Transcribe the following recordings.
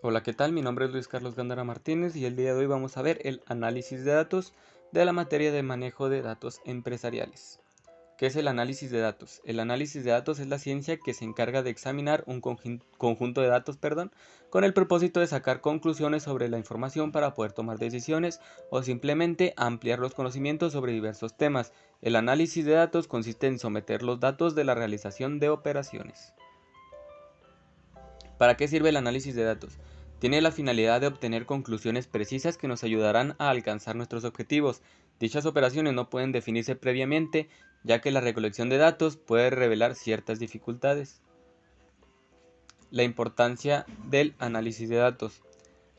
Hola, ¿qué tal? Mi nombre es Luis Carlos Gándara Martínez y el día de hoy vamos a ver el análisis de datos de la materia de manejo de datos empresariales. ¿Qué es el análisis de datos? El análisis de datos es la ciencia que se encarga de examinar un conjunto de datos, con el propósito de sacar conclusiones sobre la información para poder tomar decisiones o simplemente ampliar los conocimientos sobre diversos temas. El análisis de datos consiste en someter los datos de la realización de operaciones. ¿Para qué sirve el análisis de datos? Tiene la finalidad de obtener conclusiones precisas que nos ayudarán a alcanzar nuestros objetivos. Dichas operaciones no pueden definirse previamente, ya que la recolección de datos puede revelar ciertas dificultades. La importancia del análisis de datos.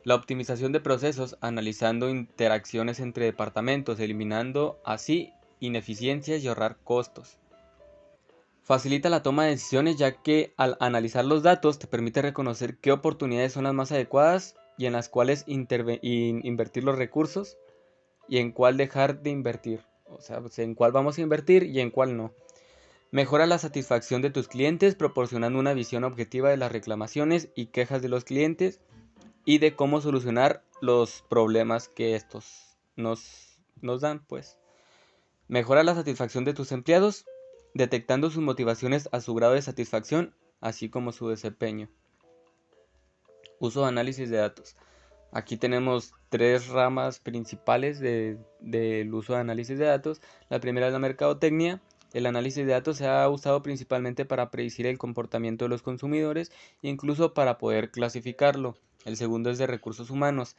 La optimización de procesos analizando interacciones entre departamentos, eliminando así ineficiencias y ahorrar costos. Facilita la toma de decisiones ya que al analizar los datos te permite reconocer qué oportunidades son las más adecuadas y en las cuales invertir los recursos y en cuál dejar de invertir. O sea, pues, en cuál vamos a invertir y en cuál no. Mejora la satisfacción de tus clientes proporcionando una visión objetiva de las reclamaciones y quejas de los clientes y de cómo solucionar los problemas que estos nos dan, pues. Mejora la satisfacción de tus empleados, detectando sus motivaciones a su grado de satisfacción, así como su desempeño. Uso de análisis de datos. Aquí tenemos tres ramas principales del uso de análisis de datos. La primera es la mercadotecnia. El análisis de datos se ha usado principalmente para predecir el comportamiento de los consumidores, incluso para poder clasificarlo. El segundo es de recursos humanos.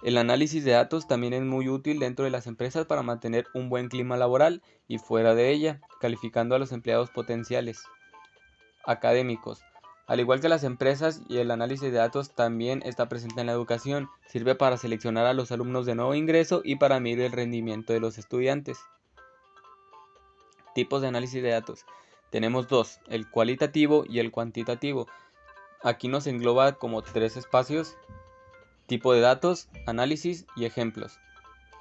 El análisis de datos también es muy útil dentro de las empresas para mantener un buen clima laboral y fuera de ella, calificando a los empleados potenciales. Académicos. Al igual que las empresas y el análisis de datos también está presente en la educación, sirve para seleccionar a los alumnos de nuevo ingreso y para medir el rendimiento de los estudiantes. Tipos de análisis de datos. Tenemos dos, el cualitativo y el cuantitativo. Aquí nos engloba como tres espacios: tipo de datos, análisis y ejemplos.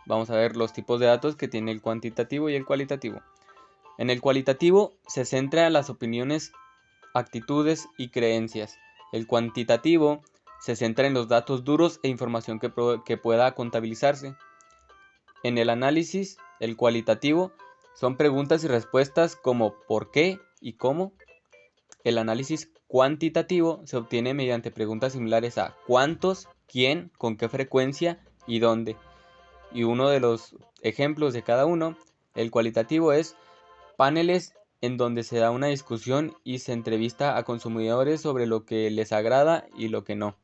Vamos a ver los tipos de datos que tiene el cuantitativo y el cualitativo. En el cualitativo se centra en las opiniones, actitudes y creencias. El cuantitativo se centra en los datos duros e información que pueda contabilizarse. En el análisis, el cualitativo, son preguntas y respuestas como ¿por qué? Y ¿cómo? El análisis cuantitativo se obtiene mediante preguntas similares a ¿cuántos? ¿Quién? ¿Con qué frecuencia? ¿Y dónde? Y uno de los ejemplos de cada uno, el cualitativo, es paneles en donde se da una discusión y se entrevista a consumidores sobre lo que les agrada y lo que no.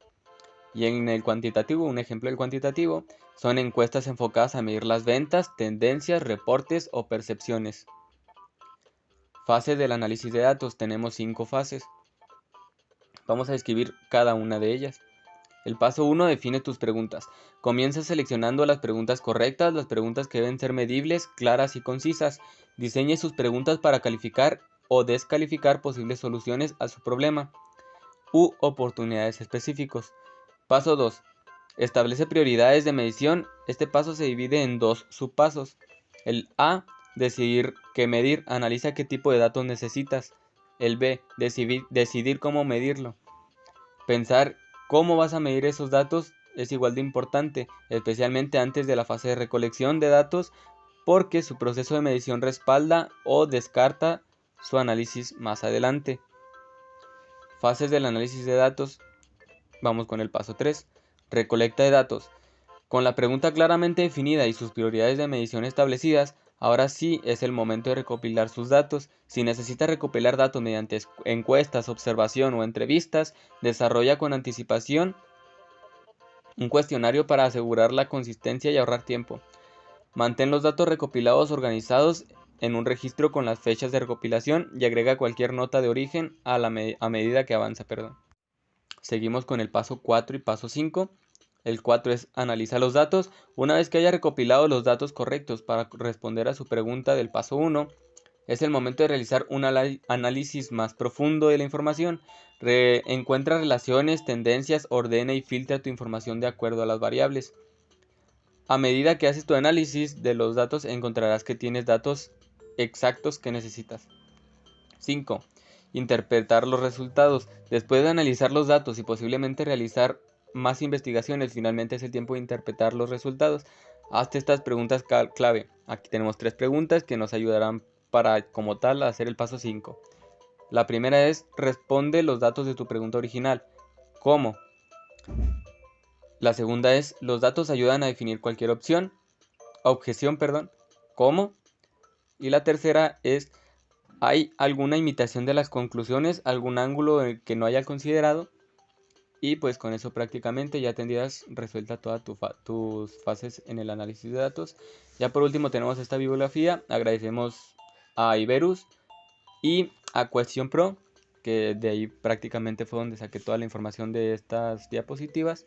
Y en el cuantitativo, un ejemplo del cuantitativo, son encuestas enfocadas a medir las ventas, tendencias, reportes o percepciones. Fases del análisis de datos. Tenemos 5 fases. Vamos a describir cada una de ellas. El paso 1 define tus preguntas. Comienza seleccionando las preguntas correctas, las preguntas que deben ser medibles, claras y concisas. Diseñe sus preguntas para calificar o descalificar posibles soluciones a su problema u oportunidades específicos. Paso 2. Establece prioridades de medición. Este paso se divide en dos subpasos. El A, decidir qué medir. Analiza qué tipo de datos necesitas. El B, decidir cómo medirlo. Pensar cómo vas a medir esos datos es igual de importante, especialmente antes de la fase de recolección de datos, porque su proceso de medición respalda o descarta su análisis más adelante. Fases del análisis de datos. Vamos con el paso 3. Recolecta de datos. Con la pregunta claramente definida y sus prioridades de medición establecidas, ahora sí es el momento de recopilar sus datos. Si necesita recopilar datos mediante encuestas, observación o entrevistas, desarrolla con anticipación un cuestionario para asegurar la consistencia y ahorrar tiempo. Mantén los datos recopilados organizados en un registro con las fechas de recopilación y agrega cualquier nota de origen a medida que avanza. Seguimos con el paso 4 y paso 5. El 4 es analiza los datos. Una vez que haya recopilado los datos correctos para responder a su pregunta del paso 1, es el momento de realizar un análisis más profundo de la información. Encuentra relaciones, tendencias, ordena y filtra tu información de acuerdo a las variables. A medida que haces tu análisis de los datos, encontrarás que tienes datos exactos que necesitas. 5. Interpretar los resultados. Después de analizar los datos y posiblemente realizar más investigaciones, finalmente es el tiempo de interpretar los resultados. Hazte estas preguntas clave. Aquí tenemos 3 preguntas que nos ayudarán para, como tal, hacer el paso 5. La primera es, responde los datos de tu pregunta original. ¿Cómo? La segunda es, los datos ayudan a definir cualquier objeción. ¿Cómo? Y la tercera es, ¿hay alguna imitación de las conclusiones, algún ángulo que no haya considerado? Y pues con eso prácticamente ya tendrías resuelta todas tus fases en el análisis de datos. Ya por último tenemos esta bibliografía. Agradecemos a Iberus y a Question Pro, que de ahí prácticamente fue donde saqué toda la información de estas diapositivas.